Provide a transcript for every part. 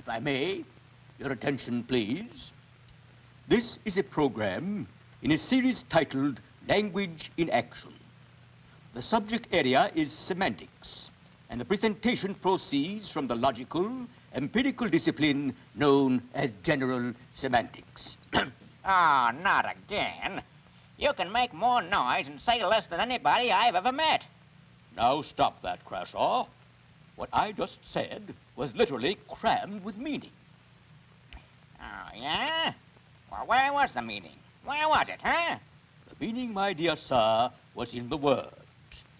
if I may. Your attention, please. This is a program in a series titled Language in Action. The subject area is semantics, and the presentation proceeds from the logical, empirical discipline known as general semantics. Oh, not again. You can make more noise and say less than anybody I've ever met. Now stop that, Crashaw. What I just said was literally crammed with meaning. Oh, yeah? Well, where was the meaning? Where was it, huh? The meaning, my dear sir, was in the words.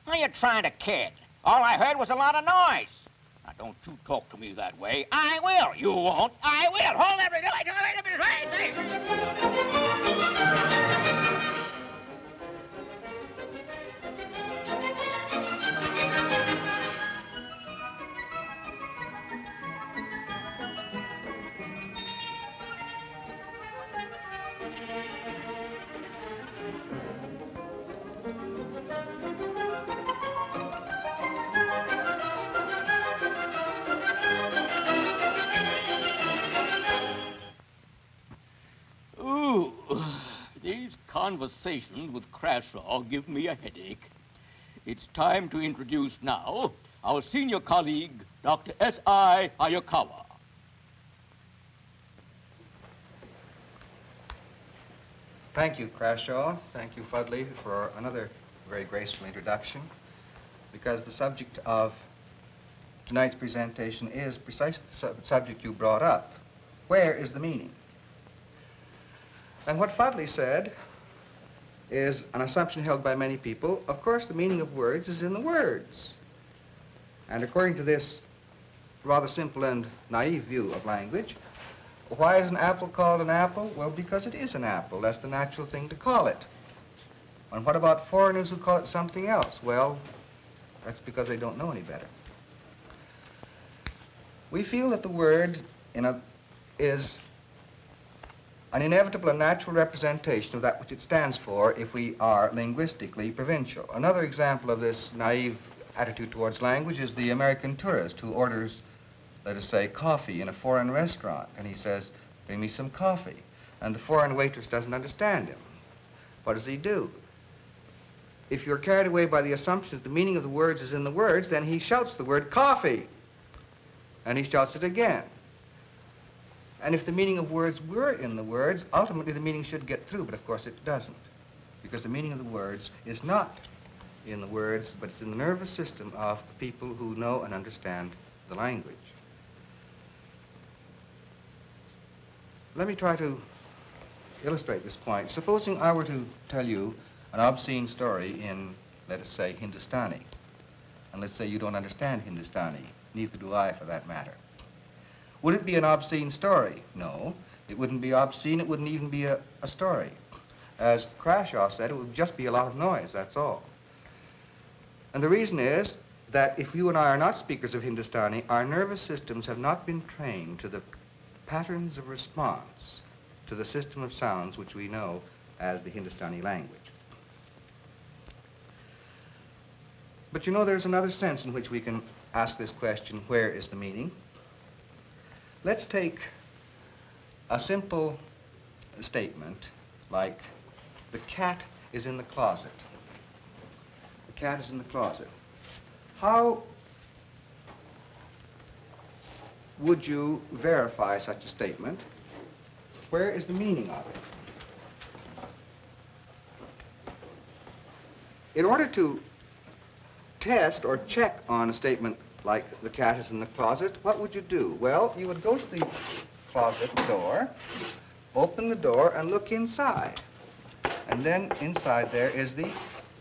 Are you trying to kid? All I heard was a lot of noise. Now, don't you talk to me that way. I will. You won't. I will. Hold everything. Ooh, these conversations with Crashaw give me a headache. It's time to introduce now our senior colleague, Dr. S.I. Hayakawa. Thank you, Crashaw. Thank you, Fuddley, for another very graceful introduction, because the subject of tonight's presentation is precisely the subject you brought up. Where is the meaning? And what Fuddley said is an assumption held by many people. Of course, the meaning of words is in the words. And according to this rather simple and naive view of language, why is an apple called an apple? Well, because it is an apple. That's the natural thing to call it. And what about foreigners who call it something else? Well, that's because they don't know any better. We feel that the word is an inevitable and natural representation of that which it stands for if we are linguistically provincial. Another example of this naive attitude towards language is the American tourist who orders, let us say, coffee in a foreign restaurant, and he says, "Bring me some coffee." And the foreign waitress doesn't understand him. What does he do? If you're carried away by the assumption that the meaning of the words is in the words, then he shouts the word coffee, and he shouts it again. And if the meaning of words were in the words, ultimately the meaning should get through, but of course it doesn't, because the meaning of the words is not in the words, but it's in the nervous system of people who know and understand the language. Let me try to illustrate this point. Supposing I were to tell you an obscene story in, let us say, Hindustani, and let's say you don't understand Hindustani, neither do I for that matter. Would it be an obscene story? No, it wouldn't be obscene. It wouldn't even be a story. As Crashaw said, it would just be a lot of noise, that's all. And the reason is that if you and I are not speakers of Hindustani, our nervous systems have not been trained to the patterns of response to the system of sounds which we know as the Hindustani language. But you know, there's another sense in which we can ask this question, where is the meaning? Let's take a simple statement like, the cat is in the closet. The cat is in the closet. How would you verify such a statement? Where is the meaning of it? In order to test or check on a statement like the cat is in the closet, what would you do? Well, you would go to the closet door, open the door, and look inside. And then inside there is the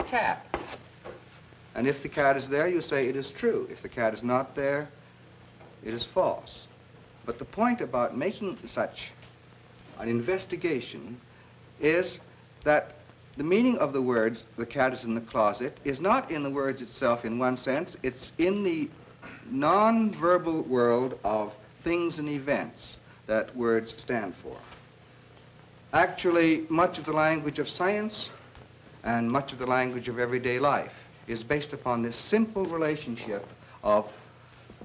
cat. And if the cat is there, you say it is true. If the cat is not there, it is false. But the point about making such an investigation is that the meaning of the words, the cat is in the closet, is not in the words itself in one sense. It's in the non-verbal world of things and events that words stand for. Actually, much of the language of science and much of the language of everyday life is based upon this simple relationship of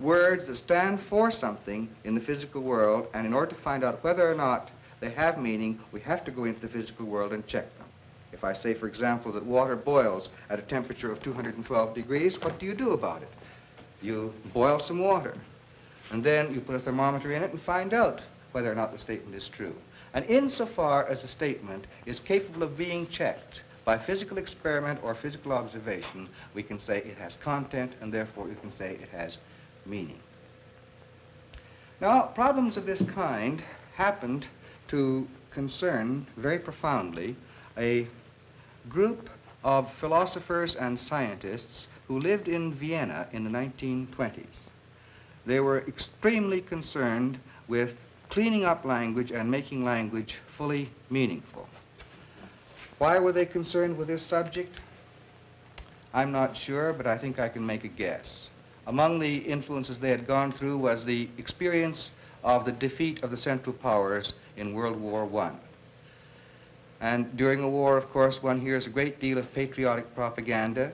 words that stand for something in the physical world, and in order to find out whether or not they have meaning, we have to go into the physical world and check them. If I say, for example, that water boils at a temperature of 212 degrees, what do you do about it? You boil some water, and then you put a thermometer in it and find out whether or not the statement is true. And insofar as a statement is capable of being checked by physical experiment or physical observation, we can say it has content, and therefore you can say it has meaning. Now, problems of this kind happened to concern very profoundly a group of philosophers and scientists who lived in Vienna in the 1920s. They were extremely concerned with cleaning up language and making language fully meaningful. Why were they concerned with this subject? I'm not sure, but I think I can make a guess. Among the influences they had gone through was the experience of the defeat of the Central Powers in World War I. And during a war, of course, one hears a great deal of patriotic propaganda,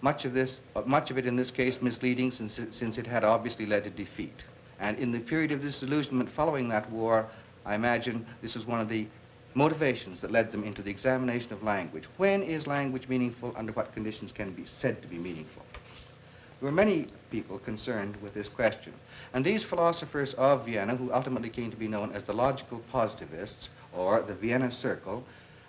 much of it in this case misleading since it had obviously led to defeat. And in the period of disillusionment following that war, I imagine this was one of the motivations that led them into the examination of language. When is language meaningful? Under what conditions can it be said to be meaningful? There were many people concerned with this question. And these philosophers of Vienna, who ultimately came to be known as the logical positivists, or the Vienna Circle,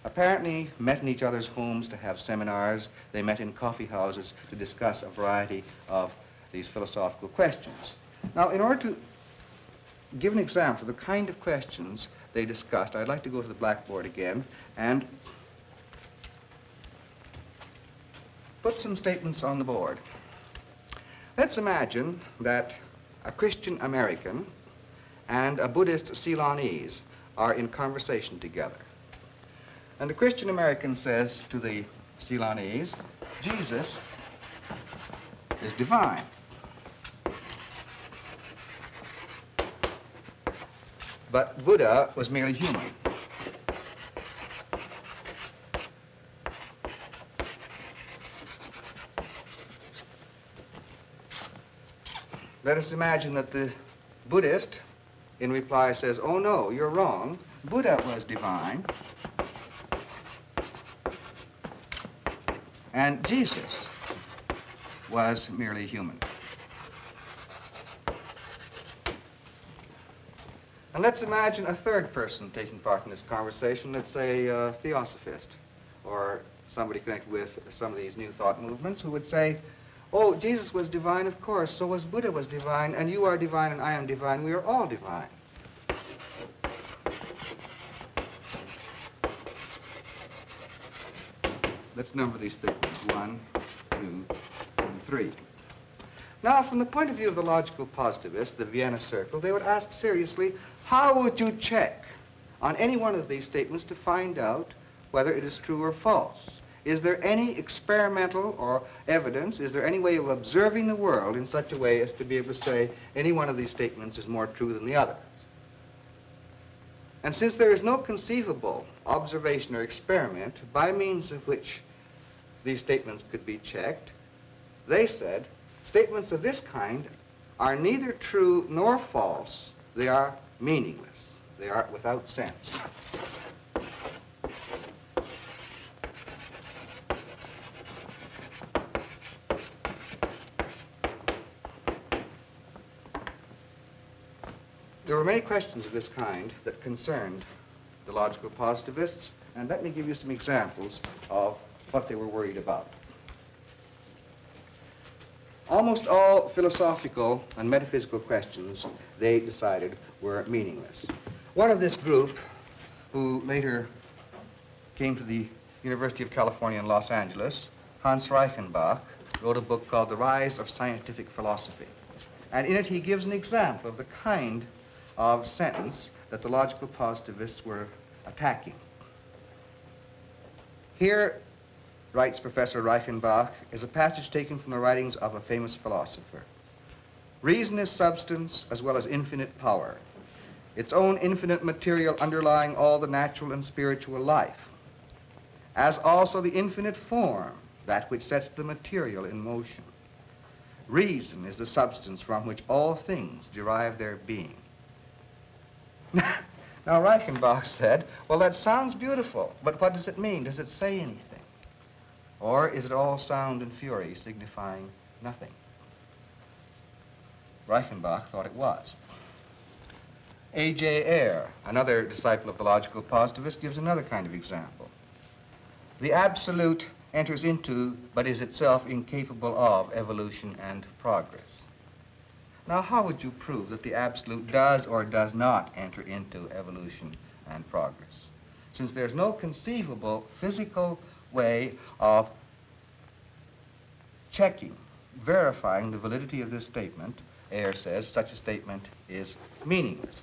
apparently met in each other's homes to have seminars. They met in coffee houses to discuss a variety of these philosophical questions. Now, in order to give an example of the kind of questions they discussed, I'd like to go to the blackboard again and put some statements on the board. Let's imagine that a Christian American and a Buddhist Ceylonese are in conversation together. And the Christian American says to the Ceylonese, Jesus is divine. But Buddha was merely human. Let us imagine that the Buddhist, in reply, says, oh no, you're wrong. Buddha was divine, and Jesus was merely human. And let's imagine a third person taking part in this conversation, let's say a theosophist, or somebody connected with some of these new thought movements, who would say, oh, Jesus was divine, of course, so was Buddha was divine, and you are divine and I am divine, we are all divine. Let's number these statements, 1, 2, and 3. Now, from the point of view of the logical positivists, the Vienna Circle, they would ask seriously, how would you check on any one of these statements to find out whether it is true or false? Is there any experimental or evidence, is there any way of observing the world in such a way as to be able to say any one of these statements is more true than the other? And since there is no conceivable observation or experiment by means of which these statements could be checked, they said, statements of this kind are neither true nor false. They are meaningless. They are without sense. There were many questions of this kind that concerned the logical positivists, and let me give you some examples of what they were worried about. Almost all philosophical and metaphysical questions, they decided, were meaningless. One of this group, who later came to the University of California in Los Angeles, Hans Reichenbach, wrote a book called The Rise of Scientific Philosophy. And in it he gives an example of the kind of sentence that the logical positivists were attacking. Here, writes Professor Reichenbach, is a passage taken from the writings of a famous philosopher. Reason is substance as well as infinite power, its own infinite material underlying all the natural and spiritual life, as also the infinite form, that which sets the material in motion. Reason is the substance from which all things derive their being. Now, Reichenbach said, well, that sounds beautiful, but what does it mean? Does it say anything? Or is it all sound and fury, signifying nothing? Reichenbach thought it was. A.J. Ayer, another disciple of the logical positivist, gives another kind of example. The absolute enters into, but is itself incapable of, evolution and progress. Now, how would you prove that the absolute does or does not enter into evolution and progress? Since there's no conceivable physical way of checking, verifying the validity of this statement, Ayer says such a statement is meaningless.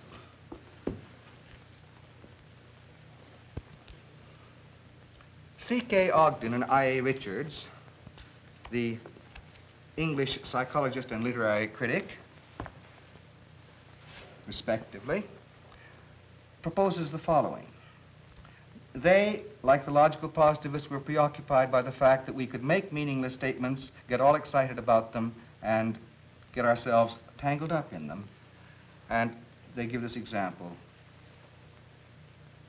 C.K. Ogden and I.A. Richards, the English psychologist and literary critic, respectively, proposes the following. They, like the logical positivists, were preoccupied by the fact that we could make meaningless statements, get all excited about them, and get ourselves tangled up in them. And they give this example.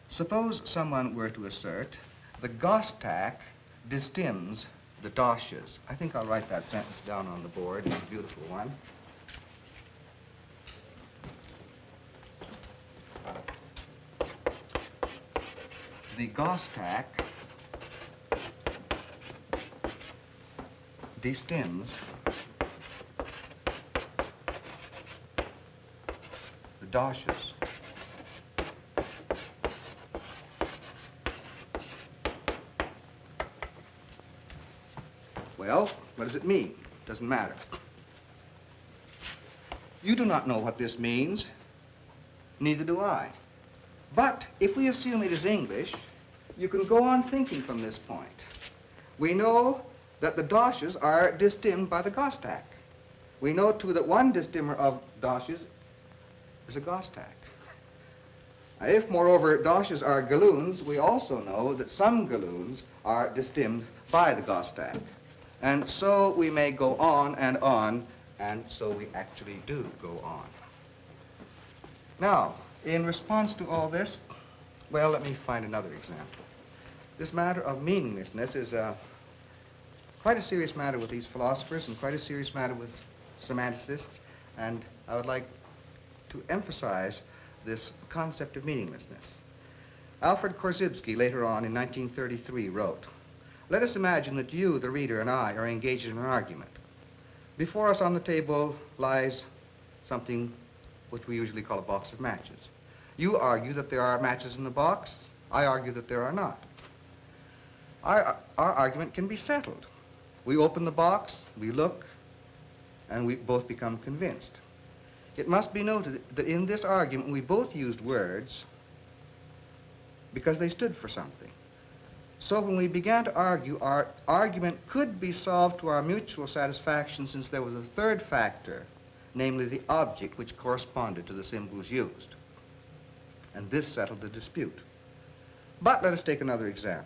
Suppose someone were to assert the Gostak distims the doshes. I think I'll write that sentence down on the board, it's a beautiful one. The Gostak distims the doshes. Well, what does it mean? Doesn't matter. You do not know what this means, neither do I. But if we assume it is English, you can go on thinking from this point. We know that the doshes are distimmed by the Gostak. We know, too, that one distimmer of doshes is a Gostak. If, moreover, doshes are galoons, we also know that some galoons are distimmed by the Gostak. And so we may go on, and so we actually do go on. Now, in response to all this, well, let me find another example. This matter of meaninglessness is quite a serious matter with these philosophers and quite a serious matter with semanticists, and I would like to emphasize this concept of meaninglessness. Alfred Korzybski, later on in 1933, wrote, "Let us imagine that you, the reader, and I are engaged in an argument. Before us on the table lies something which we usually call a box of matches. You argue that there are matches in the box. I argue that there are not. Our argument can be settled. We open the box, we look, and we both become convinced. It must be noted that in this argument we both used words because they stood for something. So when we began to argue, our argument could be solved to our mutual satisfaction since there was a third factor, namely the object which corresponded to the symbols used. And this settled the dispute. But let us take another example.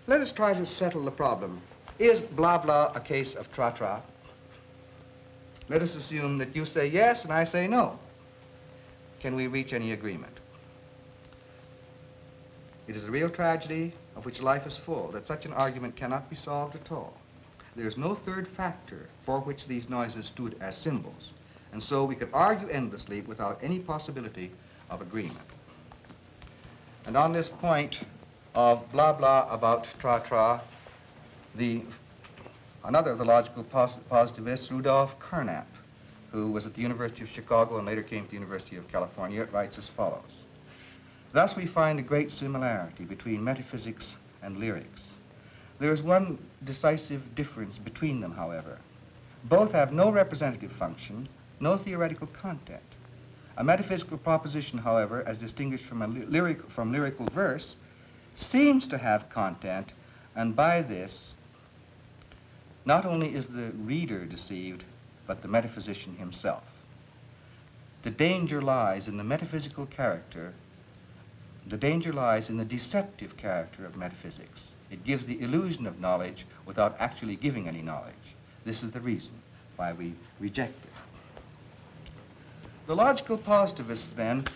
Let us try to settle the problem. Is blah blah a case of tra-tra? Let us assume that you say yes and I say no. Can we reach any agreement? It is a real tragedy of which life is full, that such an argument cannot be solved at all. There is no third factor for which these noises stood as symbols, and so we could argue endlessly without any possibility of agreement. And on this point of blah blah about tra-tra, another of the logical positivists, Rudolf Carnap, who was at the University of Chicago and later came to the University of California, writes as follows. Thus we find a great similarity between metaphysics and lyrics. There is one decisive difference between them, however. Both have no representative function, no theoretical content. A metaphysical proposition, however, as distinguished from lyrical verse, seems to have content, and by this, not only is the reader deceived, but the metaphysician himself. The danger lies in the metaphysical character. The danger lies in the deceptive character of metaphysics. It gives the illusion of knowledge without actually giving any knowledge. This is the reason. why we reject it. The logical positivists, then,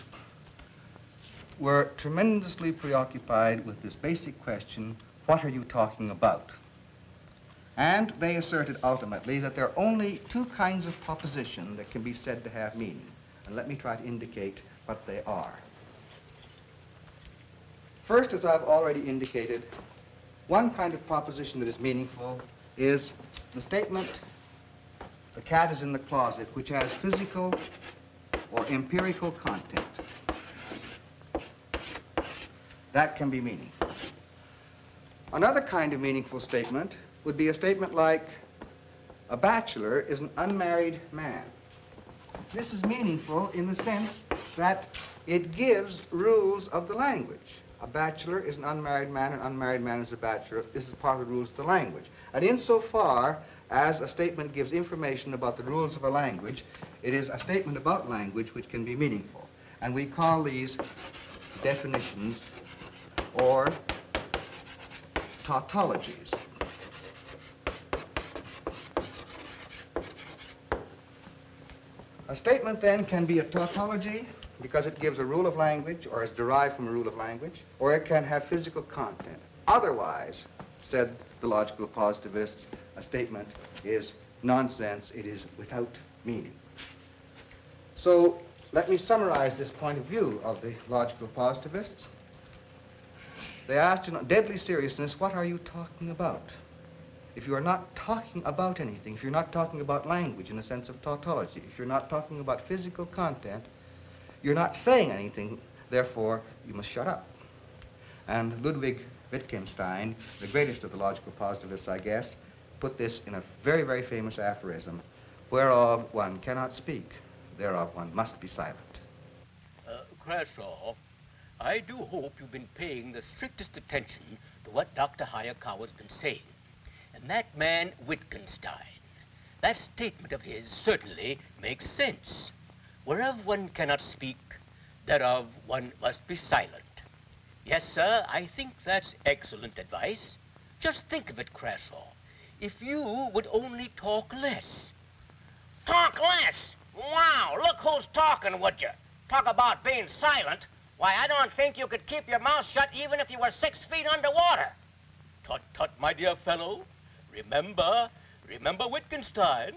were tremendously preoccupied with this basic question, what are you talking about? And they asserted ultimately that there are only two kinds of proposition that can be said to have meaning. And let me try to indicate what they are. First, as I've already indicated, one kind of proposition that is meaningful is the statement, the cat is in the closet, which has physical or empirical content. That can be meaningful. Another kind of meaningful statement would be a statement like, a bachelor is an unmarried man. This is meaningful in the sense that it gives rules of the language. A bachelor is an unmarried man, an unmarried man is a bachelor. This is part of the rules of the language. And insofar as a statement gives information about the rules of a language, it is a statement about language which can be meaningful. And we call these definitions or tautologies. A statement then can be a tautology because it gives a rule of language or is derived from a rule of language, or it can have physical content. Otherwise, said the logical positivists, a statement is nonsense, it is without meaning. So let me summarize this point of view of the logical positivists. They asked in deadly seriousness, what are you talking about? If you are not talking about anything, if you're not talking about language in the sense of tautology, if you're not talking about physical content, you're not saying anything, therefore you must shut up. And Ludwig Wittgenstein, the greatest of the logical positivists, I guess, put this in a very, very famous aphorism, whereof one cannot speak, thereof one must be silent. Crashaw, I do hope you've been paying the strictest attention to what Dr. Hayakawa's been saying. And that man, Wittgenstein, that statement of his certainly makes sense. Whereof one cannot speak, thereof one must be silent. Yes, sir, I think that's excellent advice. Just think of it, Crashaw. If you would only talk less. Talk less? Wow, look who's talking, would you? Talk about being silent. Why, I don't think you could keep your mouth shut even if you were 6 feet underwater. Tut, tut, my dear fellow. Remember Wittgenstein.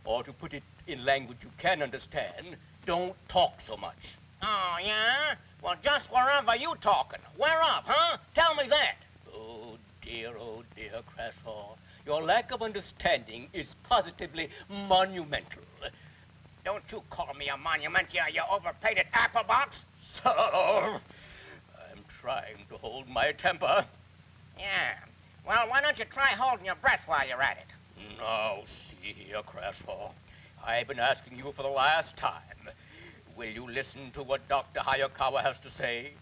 Or to put it in language you can understand, don't talk so much. Oh, yeah? Well, just wherever you talking. Where up, huh? Tell me that. Oh, dear, Crashaw. Your lack of understanding is positively monumental. Don't you call me a monument, you overpainted apple box. Sir, I'm trying to hold my temper. Yeah. Well, why don't you try holding your breath while you're at it? Now, see here, Crashaw. I've been asking you for the last time. Will you listen to what Dr. Hayakawa has to say?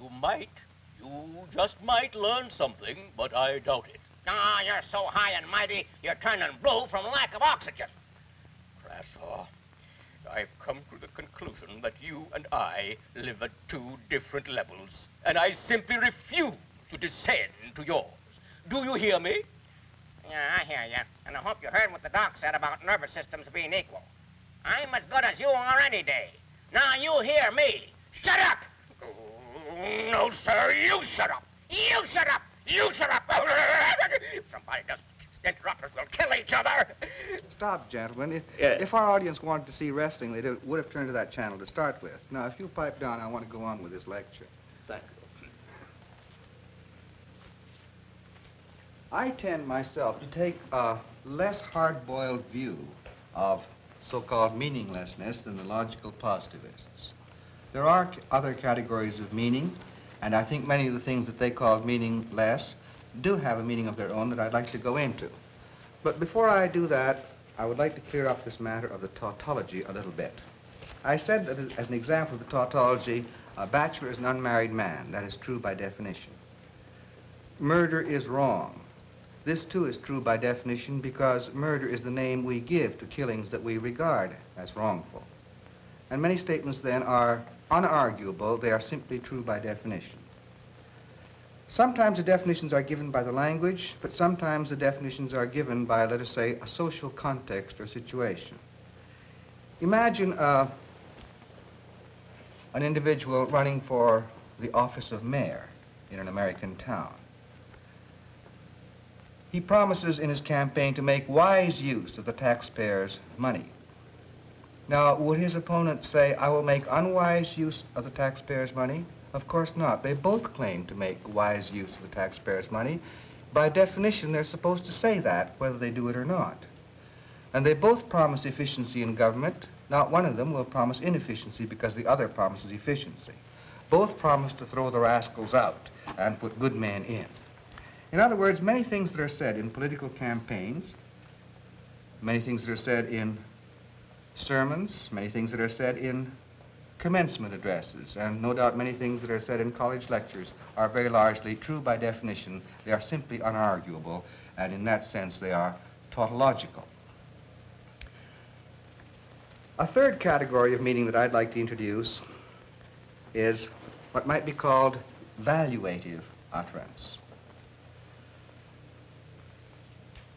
You just might learn something, but I doubt it. Ah, you're so high and mighty, you're turning blue from lack of oxygen. Crashaw, I've come to the conclusion that you and I live at two different levels, and I simply refuse to descend to yours. Do you hear me? Yeah, I hear you, and I hope you heard what the doc said about nervous systems being equal. I'm as good as you are any day. Now you hear me. Shut up! Oh, no, sir, you shut up! You shut up! You shut up! If somebody doesn't interrupt us, we'll kill each other. Stop, gentlemen. Yes. If our audience wanted to see wrestling, they would have turned to that channel to start with. Now, if you pipe down, I want to go on with this lecture. Thank you. I tend myself to take a less hard-boiled view of so-called meaninglessness than the logical positivists. There are other categories of meaning, and I think many of the things that they call meaningless do have a meaning of their own that I'd like to go into. But before I do that, I would like to clear up this matter of the tautology a little bit. I said that as an example of the tautology, a bachelor is an unmarried man. That is true by definition. Murder is wrong. This, too, is true by definition because murder is the name we give to killings that we regard as wrongful. And many statements, then, are unarguable. They are simply true by definition. Sometimes the definitions are given by the language, but sometimes the definitions are given by, let us say, a social context or situation. Imagine an individual running for the office of mayor in an American town. He promises in his campaign to make wise use of the taxpayers' money. Now, would his opponent say, I will make unwise use of the taxpayers' money? Of course not. They both claim to make wise use of the taxpayers' money. By definition, they're supposed to say that, whether they do it or not. And they both promise efficiency in government. Not one of them will promise inefficiency because the other promises efficiency. Both promise to throw the rascals out and put good men in. In other words, many things that are said in political campaigns, many things that are said in sermons, many things that are said in commencement addresses, and no doubt many things that are said in college lectures are very largely true by definition. They are simply unarguable, and in that sense they are tautological. A third category of meaning that I'd like to introduce is what might be called valuative utterance.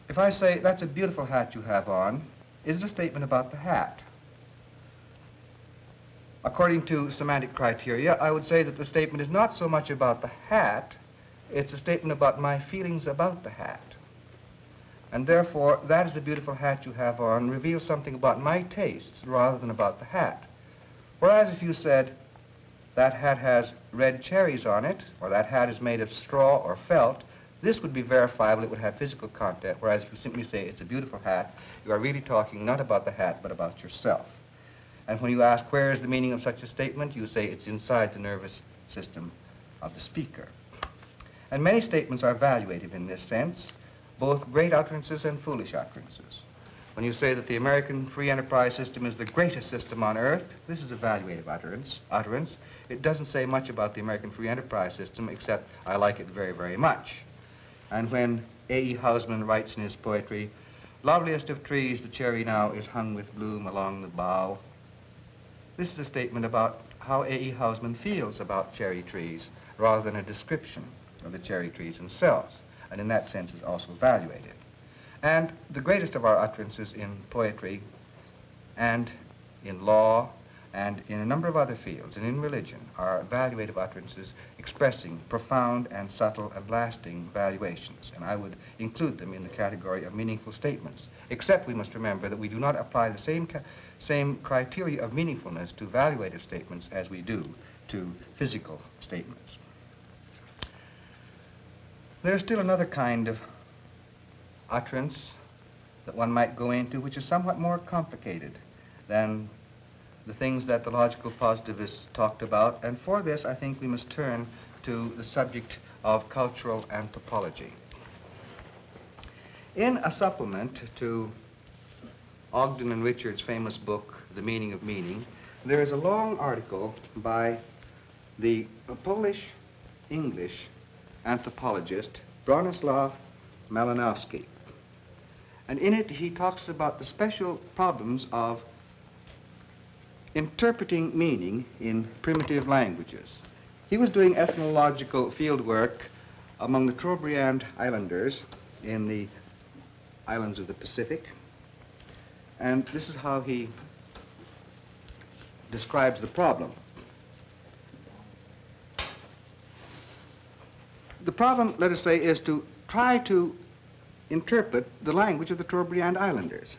If I say, that's a beautiful hat you have on, is it a statement about the hat? According to semantic criteria, I would say that the statement is not so much about the hat, it's a statement about my feelings about the hat. And therefore, that is a beautiful hat you have on reveals something about my tastes rather than about the hat. Whereas if you said, that hat has red cherries on it, or that hat is made of straw or felt, this would be verifiable, it would have physical content, whereas if you simply say it's a beautiful hat, you are really talking not about the hat, but about yourself. And when you ask where is the meaning of such a statement, you say it's inside the nervous system of the speaker. And many statements are valuative in this sense, both great utterances and foolish utterances. When you say that the American free enterprise system is the greatest system on earth, this is a valuative utterance. It doesn't say much about the American free enterprise system, except I like it very, very much. And when A.E. Housman writes in his poetry, loveliest of trees, the cherry now is hung with bloom along the bough, this is a statement about how A.E. Housman feels about cherry trees, rather than a description of the cherry trees themselves, and in that sense is also valuative. And the greatest of our utterances in poetry and in law and in a number of other fields and in religion are valuative utterances expressing profound and subtle and lasting valuations. And I would include them in the category of meaningful statements, except we must remember that we do not apply the same criteria of meaningfulness to valuative statements as we do to physical statements. There's still another kind of utterance that one might go into, which is somewhat more complicated than the things that the logical positivists talked about. And for this, I think we must turn to the subject of cultural anthropology. In a supplement to Ogden and Richard's famous book, The Meaning of Meaning, there is a long article by the Polish-English anthropologist Bronislaw Malinowski. And in it, he talks about the special problems of interpreting meaning in primitive languages. He was doing ethnological field work among the Trobriand Islanders in the islands of the Pacific. And this is how he describes the problem. The problem, let us say, is to try to interpret the language of the Trobriand Islanders.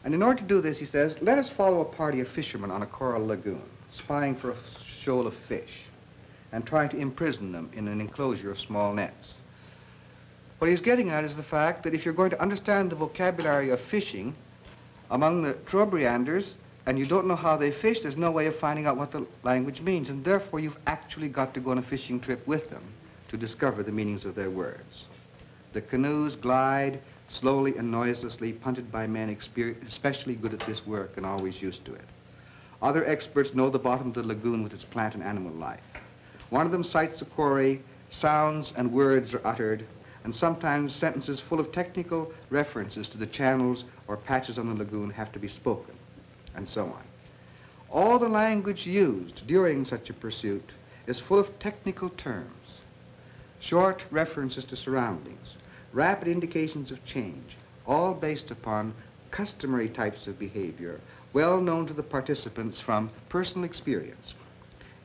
And in order to do this, he says, let us follow a party of fishermen on a coral lagoon, spying for a shoal of fish, and trying to imprison them in an enclosure of small nets. What he's getting at is the fact that if you're going to understand the vocabulary of fishing among the Trobrianders, and you don't know how they fish, there's no way of finding out what the language means, and therefore you've actually got to go on a fishing trip with them to discover the meanings of their words. The canoes glide slowly and noiselessly, punted by men especially good at this work and always used to it. Other experts know the bottom of the lagoon with its plant and animal life. One of them sights a quarry, sounds and words are uttered, and sometimes sentences full of technical references to the channels or patches on the lagoon have to be spoken, and so on. All the language used during such a pursuit is full of technical terms, short references to surroundings, rapid indications of change, all based upon customary types of behavior well known to the participants from personal experience.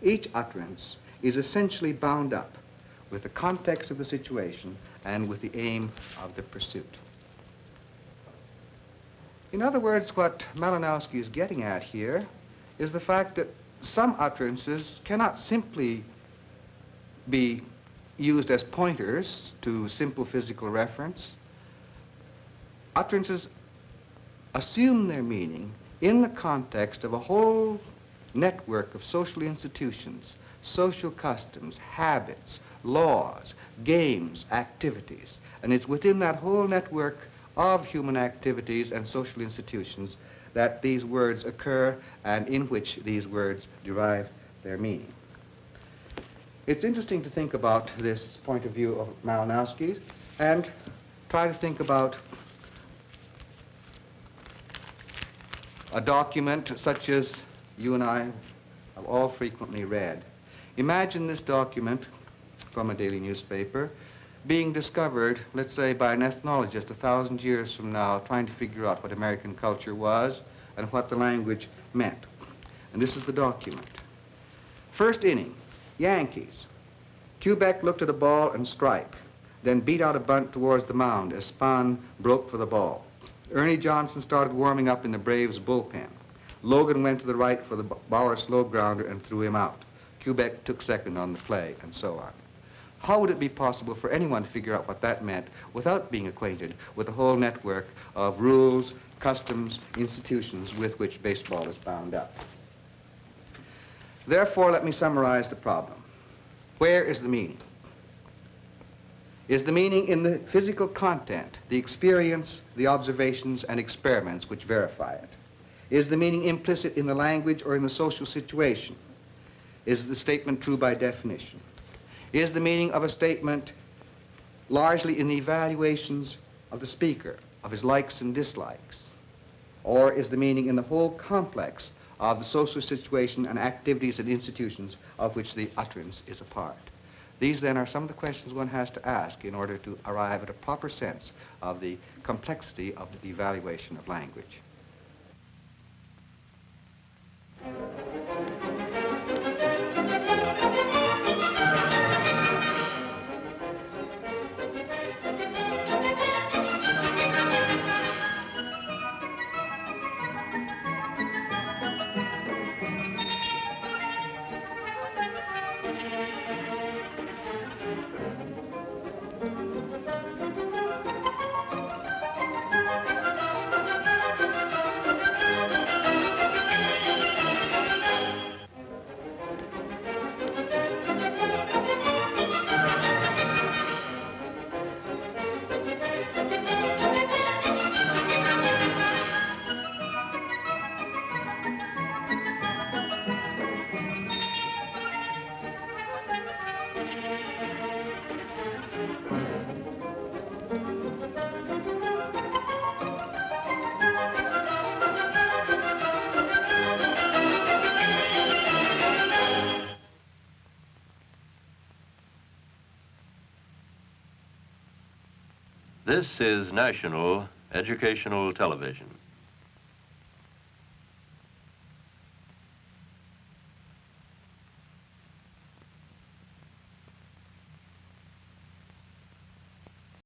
Each utterance is essentially bound up with the context of the situation and with the aim of the pursuit. In other words, what Malinowski is getting at here is the fact that some utterances cannot simply be used as pointers to simple physical reference. Utterances assume their meaning in the context of a whole network of social institutions, social customs, habits, laws, games, activities. And it's within that whole network of human activities and social institutions that these words occur and in which these words derive their meaning. It's interesting to think about this point of view of Malinowski's and try to think about a document such as you and I have all frequently read. Imagine this document from a daily newspaper being discovered, let's say, by an ethnologist 1,000 years from now, trying to figure out what American culture was and what the language meant. And this is the document. First inning, Yankees. Quebec looked at a ball and strike, then beat out a bunt towards the mound as Spahn broke for the ball. Ernie Johnson started warming up in the Braves' bullpen. Logan went to the right for the Bauer slow grounder and threw him out. Quebec took second on the play, and so on. How would it be possible for anyone to figure out what that meant without being acquainted with the whole network of rules, customs, institutions with which baseball is bound up? Therefore, let me summarize the problem. Where is the meaning? Is the meaning in the physical content, the experience, the observations, and experiments which verify it? Is the meaning implicit in the language or in the social situation? Is the statement true by definition? Is the meaning of a statement largely in the evaluations of the speaker, of his likes and dislikes? Or is the meaning in the whole complex of the social situation and activities and institutions of which the utterance is a part? These, then, are some of the questions one has to ask in order to arrive at a proper sense of the complexity of the evaluation of language. This is National Educational Television.